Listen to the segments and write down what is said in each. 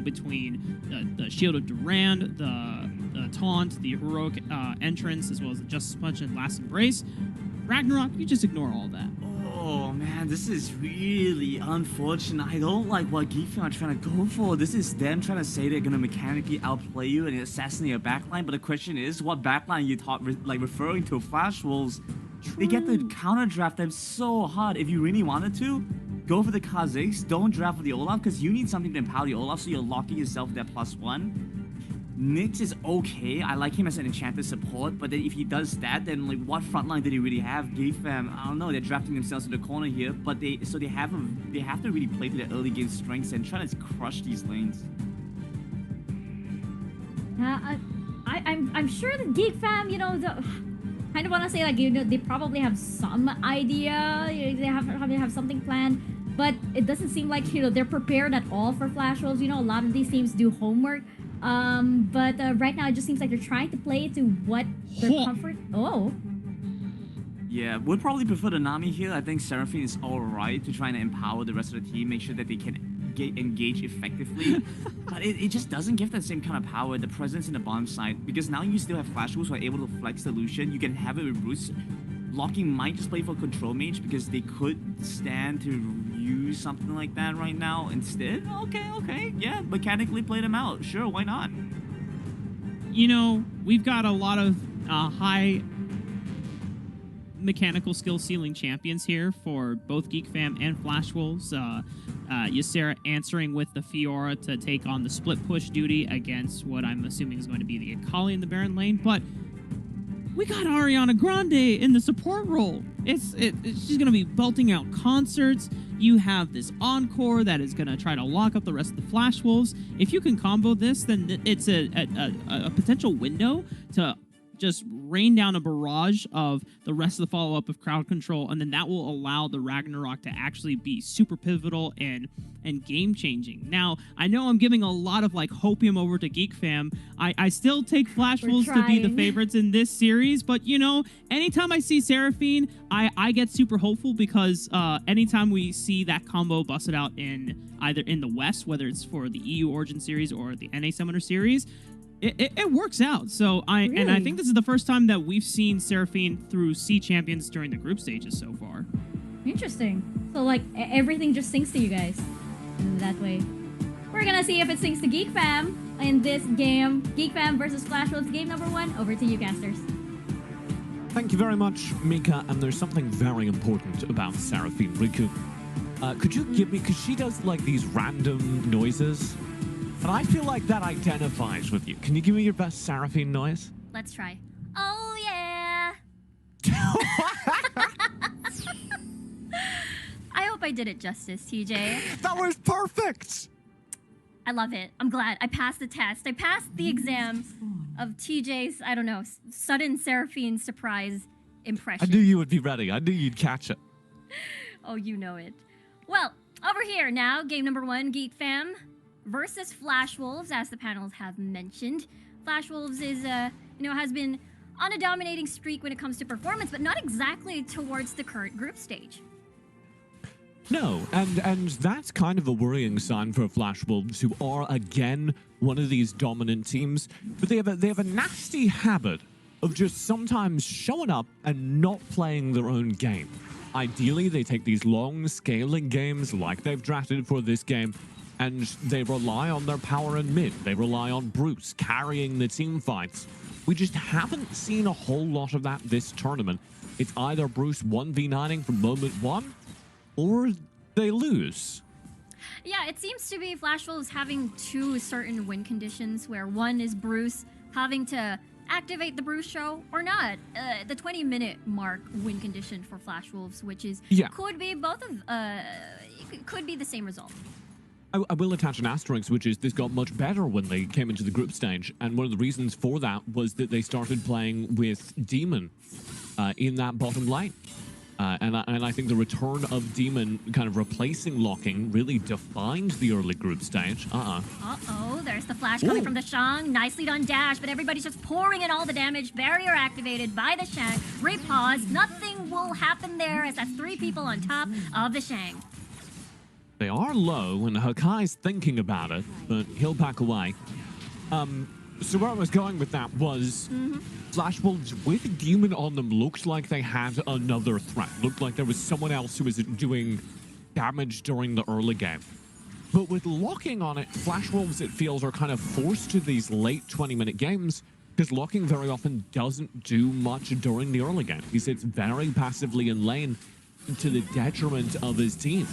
between the Shield of Durand, the Taunt, the Heroic Entrance, as well as the Justice Punch and Last Embrace. Ragnarok, you just ignore all that. Oh man, this is really unfortunate. I don't like what GEEK are trying to go for. This is them trying to say they're gonna mechanically outplay you and assassinate your backline, but the question is, what backline you referring to? Flash Wolves, they get to counter draft them so hard. If you really wanted to, go for the Kha'Zix, don't draft for the Olaf, because you need something to empower the Olaf, so you're locking yourself that +1. Nyx is okay. I like him as an enchanted support, but then if he does that, then like what frontline did he really have? GEEK, I don't know. They're drafting themselves in the corner here, but they have to really play to their early game strengths and try to crush these lanes. I'm sure the GEEK fam, you know, kind of want to say like, you know, they probably have some idea. They have something planned, but it doesn't seem like, you know, they're prepared at all for Flash Wolves. You know, a lot of these teams do homework. But right now it just seems like they're trying to play to what their comfort. Oh. Yeah, would probably prefer the Nami here. I think Seraphine is alright to try and empower the rest of the team, make sure that they can engage effectively. But it just doesn't give that same kind of power, the presence in the bottom side, because now you still have Flash Wolves who are able to flex the Lucian. You can have it with Bruce. Locking might just play for Control Mage because they could stand to use something like that right now instead. Okay, yeah, mechanically play them out. Sure, why not? You know, we've got a lot of high mechanical skill ceiling champions here for both GEEK fam and Flash Wolves. Ysera answering with the Fiora to take on the split push duty against what I'm assuming is going to be the Akali in the Baron lane, but we got Ariana Grande in the support role. She's going to be belting out concerts. You have this Encore that is going to try to lock up the rest of the Flash Wolves. If you can combo this, then it's a potential window to just rain down a barrage of the rest of the follow-up of crowd control, and then that will allow the Ragnarok to actually be super pivotal and game-changing. Now, I know I'm giving a lot of like hopium over to GEEK fam. I still take Flash Wolves to be the favorites in this series, but you know, anytime I see Seraphine, I get super hopeful because anytime we see that combo busted out in either in the West, whether it's for the EU Origin series or the NA Summoner series, it works out. So I think this is the first time that we've seen Seraphine through C champions during the group stages so far. Interesting. So like everything just syncs to you guys that way. We're gonna see if it syncs to GEEK fam in this game. GEEK fam versus Flash Wolves, game number 1. Over to you, casters. Thank you very much, Mika. And there's something very important about Seraphine. Riku, could you give me, because she does like these random noises, and I feel like that identifies with you. Can you give me your best Seraphine noise? Let's try. Oh, yeah. I hope I did it justice, TJ. That was perfect. I love it. I'm glad. I passed the test. I passed the exam of TJ's, I don't know, sudden Seraphine surprise impression. I knew you would be ready. I knew you'd catch it. Oh, you know it. Well, over here now, game number 1, GEEK fam versus Flash Wolves, as the panels have mentioned. Flash Wolves is, has been on a dominating streak when it comes to performance, but not exactly towards the current group stage. No, and that's kind of a worrying sign for Flash Wolves, who are again one of these dominant teams, but they have a nasty habit of just sometimes showing up and not playing their own game. Ideally, they take these long scaling games like they've drafted for this game, and they rely on their power in mid. They rely on Bruce carrying the team fights. We just haven't seen a whole lot of that this tournament. It's either Bruce 1v9ing from moment 1, or they lose. Yeah, it seems to be Flash Wolves having 2 certain win conditions, where one is Bruce having to activate the Bruce show or not. The 20-minute mark win condition for Flash Wolves, which is could be both of could be the same result. I will attach an asterisk, which is this got much better when they came into the group stage, and one of the reasons for that was that they started playing with Demon in that bottom lane. And I think the return of Demon kind of replacing Locking really defined the early group stage. Uh-oh, there's the flash coming from the Shang. Nicely done dash, but everybody's just pouring in all the damage. Barrier activated by the Shang. Repause. Nothing will happen there as that's 3 people on top of the Shang. They are low, and Hakai's thinking about it, but he'll back away. So where I was going with that was Flash Wolves with Demon on them looked like they had another threat. Looked like there was someone else who was doing damage during the early game. But with locking on it, Flash Wolves, it feels, are kind of forced to these late 20-minute games because locking very often doesn't do much during the early game. He sits very passively in lane to the detriment of his team.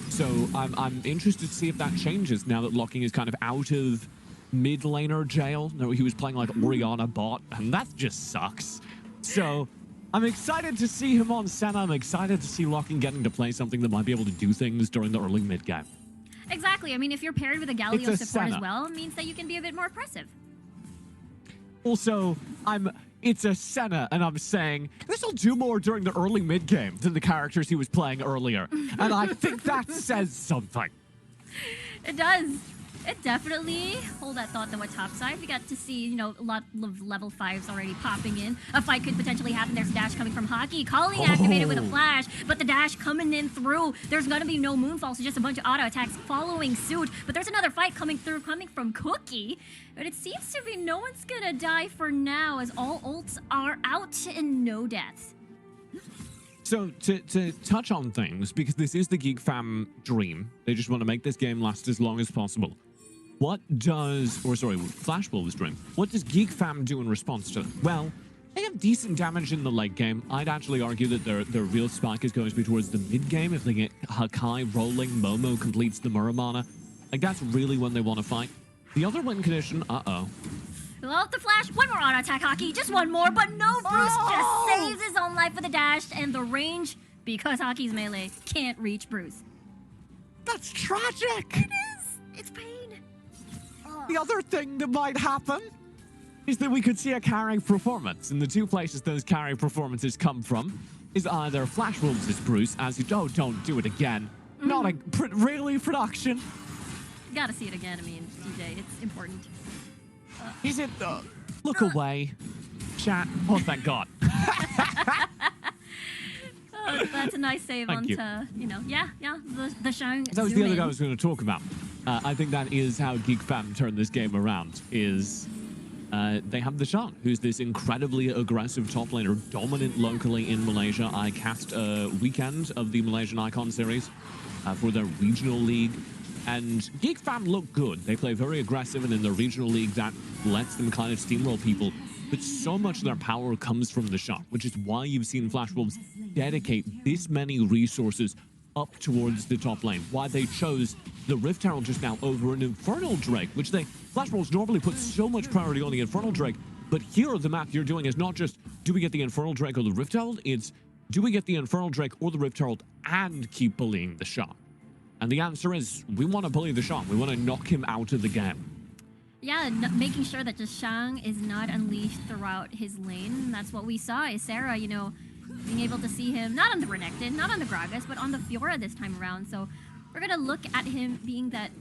So I'm interested to see if that changes now that locking is kind of out of mid laner jail. No, he was playing like Orianna bot, and that just sucks. So I'm excited to see him on Senna. I'm excited to see locking getting to play something that might be able to do things during the early mid game. Exactly. I mean, if you're paired with a Galio support Senna as well, it means that you can be a bit more oppressive. Also, it's a Senna, and I'm saying this will do more during the early mid game than the characters he was playing earlier. And I think that says something. It does. It definitely. Hold that thought though at top side. We got to see, you know, a lot of level 5s already popping in. A fight could potentially happen. There's a dash coming from Hockey. Calling activated with a flash, but the dash coming in through. There's gonna be no moonfall, so just a bunch of auto attacks following suit. But there's another fight coming through, coming from Cookie. But it seems to be no one's gonna die for now, as all ults are out and no deaths. So to touch on things, because this is the Geek Fam dream, they just want to make this game last as long as possible. What does, or sorry, Flash Wolves dream, what does Geek Fam do in response to it? Well, they have decent damage in the late game. I'd actually argue that their real spike is going to be towards the mid game. If they get Hakai rolling, Momo completes the Muramana. Like, that's really when they want to fight. The other win condition, Well, the flash, one more auto attack, Hockey, just one more, but no, Bruce just saves his own life with a dash, and the range, because Hockey's melee, can't reach Bruce. That's tragic! It is! It's pain. The other thing that might happen is that we could see a carry performance, and the two places those carry performances come from is either Flash Wolves' Bruce, as you don't do it again. Not a really production. Gotta see it again, I mean, DJ, it's important. Is it? Look away. Chat. Oh, thank God. Oh, that's a nice save Thank onto, you. you know, the Shang. That was the other guy I was going to talk about. I think that is how Geek Fam turned this game around, is they have the Shang, who's this incredibly aggressive top laner, dominant locally in Malaysia. I cast a weekend of the Malaysian Icon series for their regional league. And Geek Fam look good. They play very aggressive, and in the regional league, that lets them kind of steamroll people. But so much of their power comes from the shot, which is why you've seen Flash Wolves dedicate this many resources up towards the top lane. Why they chose the Rift Herald just now over an Infernal Drake, which Flash Wolves normally put so much priority on the Infernal Drake. But here, the math you're doing is not just, do we get the Infernal Drake or the Rift Herald? It's, do we get the Infernal Drake or the Rift Herald and keep bullying the shot? And the answer is, we want to bully the Shang. We want to knock him out of the game. Yeah, making sure that the Shang is not unleashed throughout his lane. That's what we saw. Is Sarah, you know, being able to see him, not on the Renekton, not on the Gragas, but on the Fiora this time around. So we're going to look at him being that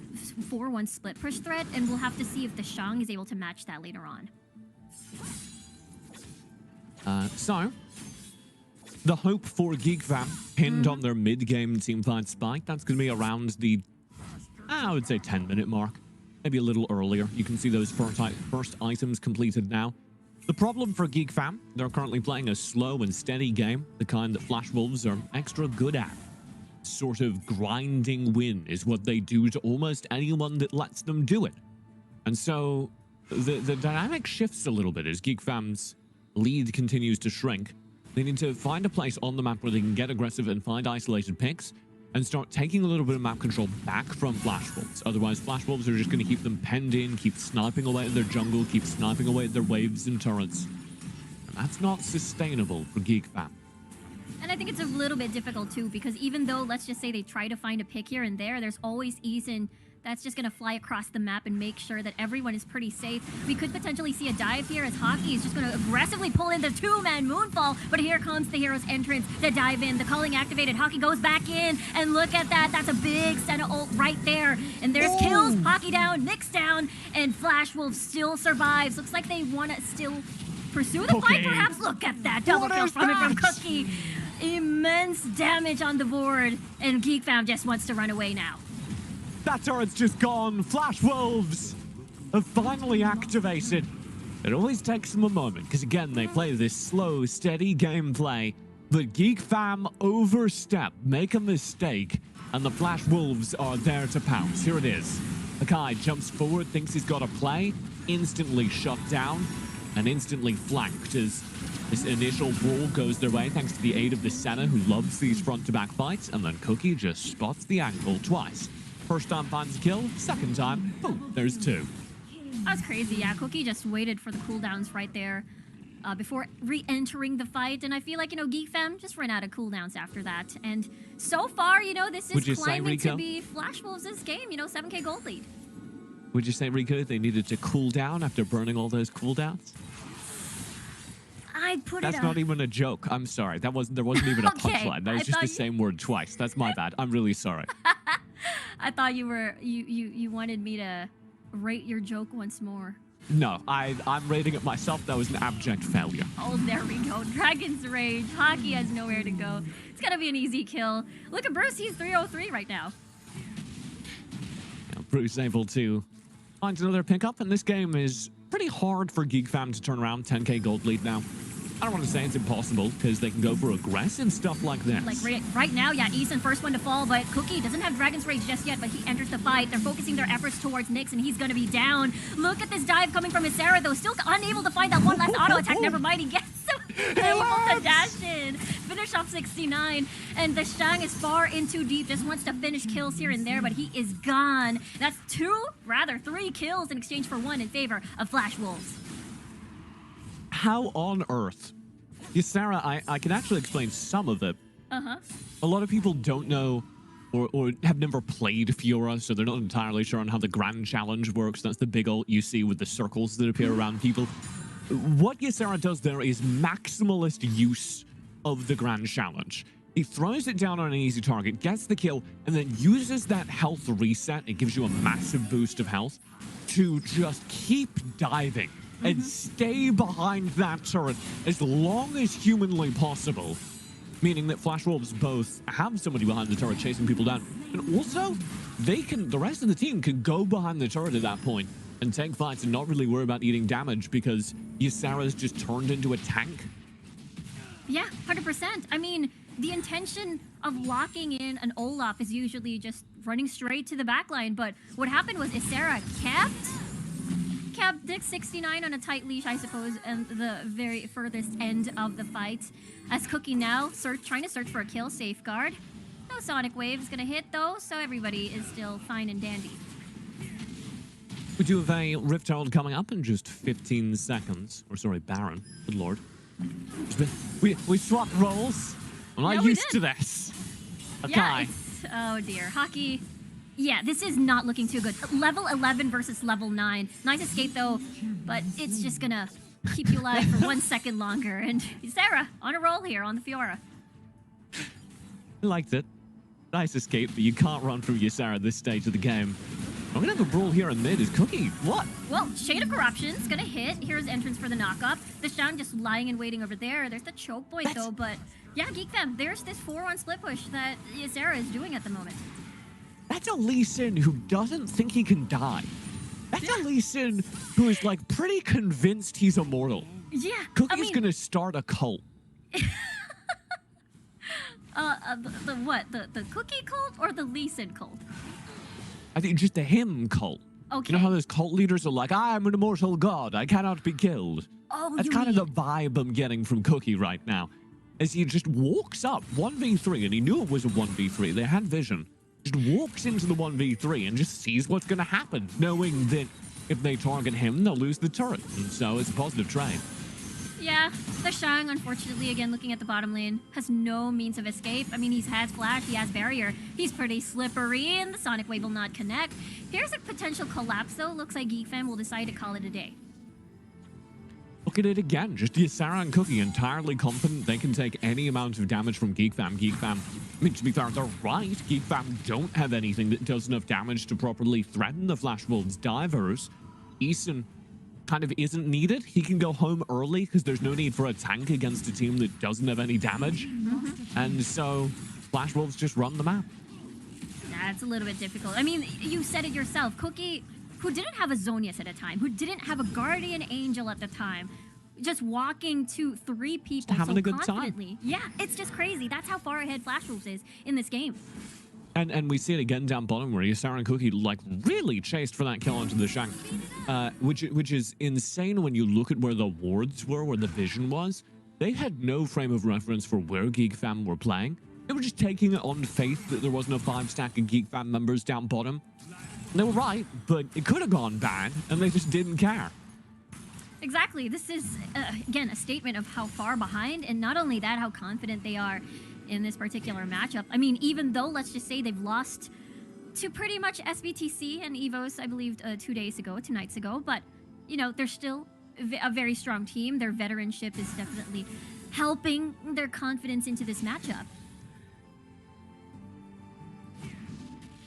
4-1 split push threat, and we'll have to see if the Shang is able to match that later on. So, the hope for Geek Fam pinned on their mid-game teamfight spike. That's going to be around the, I would say, 10-minute mark. Maybe a little earlier. You can see those first items completed now. The problem for Geek Fam, they're currently playing a slow and steady game, the kind that Flash Wolves are extra good at. Sort of grinding win is what they do to almost anyone that lets them do it. And so, the dynamic shifts a little bit as Geek Fam's lead continues to shrink. They need to find a place on the map where they can get aggressive and find isolated picks and start taking a little bit of map control back from Flash Wolves. Otherwise, Flash Wolves are just going to keep them penned in, keep sniping away at their jungle, keep sniping away at their waves and turrets. And that's not sustainable for Geek Fam. And I think it's a little bit difficult too, because even though, let's just say they try to find a pick here and there, there's always Eason that's just going to fly across the map and make sure that everyone is pretty safe. We could potentially see a dive here as Hockey is just going to aggressively pull in the two-man Moonfall, but here comes the hero's entrance to dive in. The calling activated. Hockey goes back in, and look at that. That's a big Senna ult right there. And there's kills. Hockey down, Nyx down, and Flash Wolf still survives. Looks like they want to still pursue the fight, perhaps. Look at that. Double kill from Cookie. Immense damage on the board, and Geek Fam just wants to run away now. That turret's just gone. Flash Wolves have finally activated. It always takes them a moment, because again, they play this slow, steady gameplay. But Geek Fam overstep, make a mistake, and the Flash Wolves are there to pounce. Here it is. Akai jumps forward, thinks he's got a play, instantly shut down, and instantly flanked as this initial brawl goes their way thanks to the aid of the Senna, who loves these front-to-back fights, and then Cookie just spots the angle twice. First time finds a kill, second time, boom, there's two. That was crazy, yeah. Cookie just waited for the cooldowns right there before re-entering the fight, and I feel like, Geek Fam just ran out of cooldowns after that. And so far, this is climbing to be Flash Wolves' game, 7K gold lead. Would you say, Rico, they needed to cool down after burning all those cooldowns? I'd put That's not even a joke. I'm sorry. There wasn't even a Okay, punchline. That was just the same word twice. That's my bad. I'm really sorry. I thought you wanted me to rate your joke once more. No, I'm rating it myself. That was an abject failure. Oh, there we go. Dragon's Rage. Hockey has nowhere to go. It's gonna be an easy kill. Look at Bruce. He's 303 right now. Yeah, Bruce able to find another pickup, and this game is pretty hard for Geek Fam to turn around. 10K gold lead now. I don't want to say it's impossible, because they can go for aggressive stuff like this. Like right now, yeah, Eason first one to fall, but Cookie doesn't have Dragon's Rage just yet, but he enters the fight. They're focusing their efforts towards Nyx, and he's going to be down. Look at this dive coming from Isera, though. Still unable to find that one last auto attack. Never mind, he gets able to dash in. Finish off 69, and the Shang is far in too deep. Just wants to finish kills here and there, but he is gone. That's three kills in exchange for one in favor of Flash Wolves. How on earth? Yeah, Sarah, I can actually explain some of it. Uh-huh. A lot of people don't know or have never played Fiora, so they're not entirely sure on how the Grand Challenge works. That's the big ult you see with the circles that appear around people. What Ysera does there is maximalist use of the Grand Challenge. He throws it down on an easy target, gets the kill, and then uses that health reset. It gives you a massive boost of health to just keep diving and stay behind that turret as long as humanly possible. Meaning that Flash Wolves both have somebody behind the turret chasing people down, and also the rest of the team can go behind the turret at that point and take fights and not really worry about eating damage because Ysera's just turned into a tank. Yeah, 100%. I mean, the intention of locking in an Olaf is usually just running straight to the backline, but what happened was Ysera kept Dick 69 on a tight leash, I suppose, and the very furthest end of the fight. As Cookie now trying to search for a kill safeguard. No Sonic Wave's gonna hit though, so everybody is still fine and dandy. We do have a Rift Herald coming up in just 15 seconds. Or sorry, Baron. Good lord. We swapped roles. I'm not used to this. Okay. Yeah, oh dear. Hockey. Yeah, this is not looking too good. Level 11 versus level 9. Nice escape, though, but it's just gonna keep you alive for 1 second longer. And Sarah, on a roll here on the Fiora. I liked it. Nice escape, but you can't run through Ysera at this stage of the game. I'm gonna have a brawl here in mid. Is Cookie? What? Well, Shade of Corruption's gonna hit. Here's entrance for the knockup. The Shang just lying and waiting over there. There's the choke point, though, but yeah, Geek Fam, there's this 4-1 split push that Ysera is doing at the moment. That's a Lee Sin who doesn't think he can die. That's a Lee Sin who is like pretty convinced he's immortal. Yeah. Cookie's gonna start a cult. The what? The Cookie cult or the Lee Sin cult? I think just the him cult. Okay. You know how those cult leaders are like, I'm an immortal god, I cannot be killed. Oh, that's kind of the vibe I'm getting from Cookie right now. As he just walks up 1v3, and he knew it was a 1v3, they had vision. Just walks into the 1v3 and just sees what's going to happen, knowing that if they target him, they'll lose the turret. And so it's a positive trade. Yeah, the Shang, unfortunately, again, looking at the bottom lane, has no means of escape. I mean, he has Flash, he has Barrier. He's pretty slippery, and the Sonic Wave will not connect. Here's a potential collapse, though. Looks like Geek Fam will decide to call it a day. Look at it again. Just Ysera and Cookie entirely confident they can take any amount of damage from Geek Fam. Geek Fam, I mean, to be fair, they're right. Geek Fam don't have anything that does enough damage to properly threaten the Flash Wolves divers. Eason kind of isn't needed. He can go home early because there's no need for a tank against a team that doesn't have any damage. And so Flash Wolves just run the map. Yeah, it's a little bit difficult. I mean, you said it yourself. Cookie, who didn't have a Zonius at a time, who didn't have a Guardian Angel at the time, just walking to 3 people having so a good time. confidently. Yeah, it's just crazy. That's how far ahead Flash Wolves is in this game. And we see it again down bottom where Ysera and Cookie like really chased for that kill onto the Shank, which is insane when you look at where the wards were, where the vision was. They had no frame of reference for where Geek Fam were playing. They were just taking it on faith that there wasn't a 5-stack of Geek Fam members down bottom. They were right, but it could have gone bad, and they just didn't care. Exactly. This is, again, a statement of how far behind, and not only that, how confident they are in this particular matchup. I mean, even though, let's just say they've lost to pretty much SBTC and EVOS, I believe, 2 nights ago, but, you know, they're still a very strong team. Their veteranship is definitely helping their confidence into this matchup.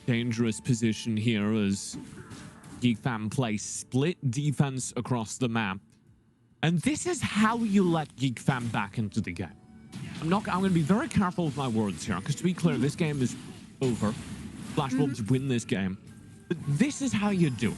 Dangerous position here as Geek Fam play split defense across the map. And this is how you let Geek Fam back into the game. I'm going to be very careful with my words here, because to be clear, this game is over. Flash Wolves win this game. But this is how you do it.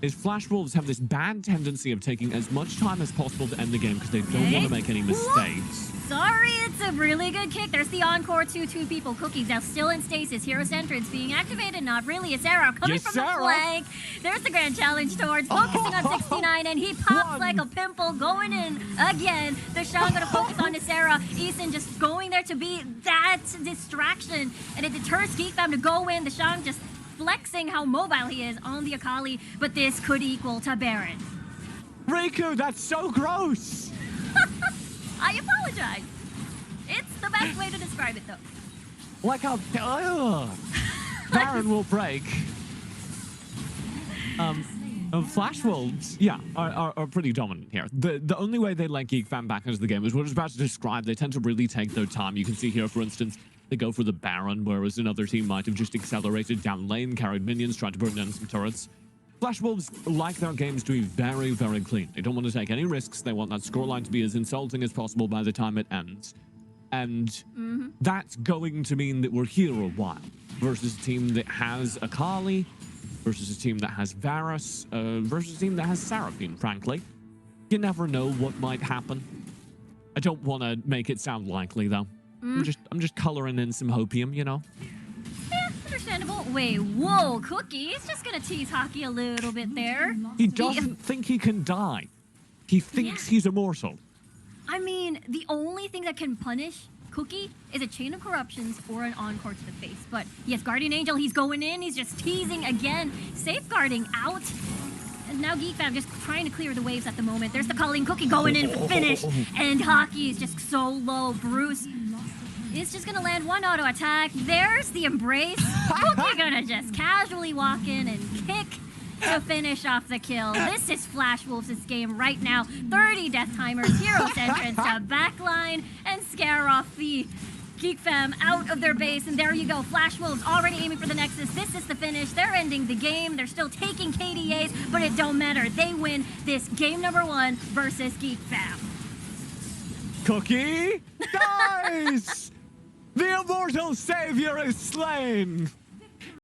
Is Flash Wolves have this bad tendency of taking as much time as possible to end the game because they don't want to make any mistakes. Sorry, it's a really good kick. There's the encore 2 people. Cookies now still in stasis. Hero's entrance being activated. Not really. It's Arrow coming from the flank. There's the grand challenge towards focusing on 69, and he pops like a pimple going in again. The Shang gonna focus on Sarah. Eason just going there to be that distraction, and it deters Geek Fam to go in. The Shang just flexing how mobile he is on the Akali, but this could equal to Baron. Riku, that's so gross! I apologize. It's the best way to describe it, though. Like how... Baron will break. Flash Wolves, yeah, are pretty dominant here. The only way they let Geek Fam back into the game is what I was about to describe. They tend to really take their time. You can see here, for instance, they go for the Baron, whereas another team might have just accelerated down lane, carried minions, tried to burn down some turrets. Flash Wolves like their games to be very, very clean. They don't want to take any risks. They want that scoreline to be as insulting as possible by the time it ends. And that's going to mean that we're here a while versus a team that has Akali, versus a team that has Varus, versus a team that has Seraphine, frankly. You never know what might happen. I don't want to make it sound likely, though. I'm just coloring in some hopium, you know? Yeah, understandable. Wait, whoa, Cookie. He's just gonna tease Hockey a little bit there. He doesn't think he can die. He thinks he's immortal. I mean, the only thing that can punish Cookie is a chain of corruptions or an encore to the face. But yes, Guardian Angel, he's going in. He's just teasing again, safeguarding out. And now Geek Fam just trying to clear the waves at the moment. There's the calling Cookie going in, finish. And Hockey is just so low. Bruce is just gonna land one auto attack. There's the embrace. Cookie gonna just casually walk in and kick to finish off the kill. This is Flash Wolves' game right now. 30 death timers, Hero's entrance to backline, and scare off the Geek Fam out of their base. And there you go, Flash Wolves already aiming for the Nexus. This is the finish. They're ending the game. They're still taking KDAs, but it don't matter. They win this game number 1 versus Geek Fam. Cookie dies! The immortal savior is slain!